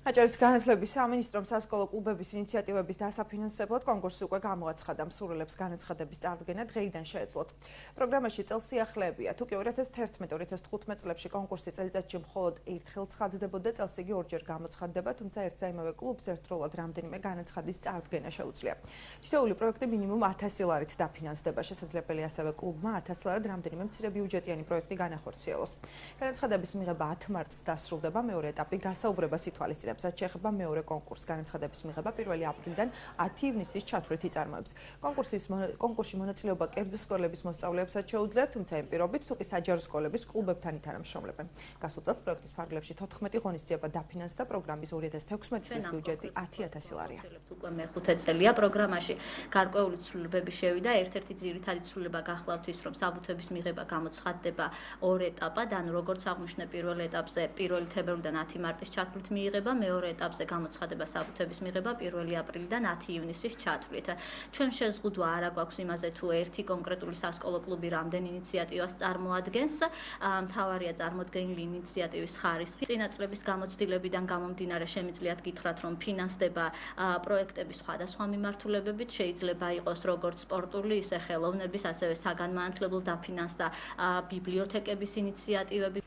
აჭარის განათლების სამინისტრომ სასკოლო კლუბების ინიციატივების დასაფინანსებლად კონკურსი უკვე გამოაცხადა. მსურველებს განაცხადების წარდგენა დღეიდან შეეძლოთ. პროგრამაში წელსიახლეებია. თუ კი 2011-2015 წლებში კონკურსი წელიწადში მხოლოდ ერთხელ ცხადდებოდა, წელს იგი ორჯერ გამოცხადდება, თუმცა ერთ და იმავე კლუბს ერთდროულად რამდენიმე განაცხადის წარდგენა შეუძლია. თითოეული პროექტი მინიმუმ 1000 ლარით დაფინანსდება. შესაძლებელია ასევე კლუბმა 1000 ლარად რამდენიმე მცირე ბიუჯეტიანი პროექტი განახორციელოს. განაცხადების მიღება 10 მარტს დასრულდება. მეორე ეტაპი გასაუბრებას ითვალისწინებს. შეეხება მეორე კონკურს განაცხადების მიღება 1 აპრილიდან 10 ივნისის ჩათვლით იწარმოებს. კონკურსში მონაწილეობა კერძო სკოლების მოსწავლეებსაც შეუძლიათ, თუმცა იმ პირობით, თუ კი საჯარო სკოლების კლუბებთან ითანამშრომლებენ. გასულ წელს პროექტის ფარგლებში 14 ღონისძიება დაფინანსდა, პროგრამის 2016 წლის ბიუჯეტი 10000 ლარია. უკვე მეხუთე წელია პროგრამაში გარკვეული ცვლილებები შევიდა. ერთ-ერთი ძირითადი ცვლილება გახლავთ ის, რომ საბუთების მიღება გამოცხადდება ორ ეტაპად, ანუ როგორც აღნიშნე პირველ ეტაპზე 1 თებერვლიდან 10 მარტის ჩათვლით მიიღება, მეორე ეტაპზე გამოცხადება საბუთების მიღება 1 აპრილიდან 10 ივნისის ჩათვლით. ჩვენ შეზღუდვა არ აქვს იმაზე, თუ ერთი კონკრეტული სასკოლო კლუბი რამდენ ინიციატივას წარმოადგენს. მთავარია წარმოდგენილი ინიციატივის ხარისხი. წინა წლების გამოცდილებიდან გამომდინარე შემიძლიათ გითხრათ, რომ ფინანსდება პროექტები სხვადასხვა მიმართულებებით, შეიძლება იყოს როგორც სპორტული, ისე ხელოვნების, ასევე საგანმანათლებლო დაფინანსდა ბიბლიოთეკების ინიციატივები.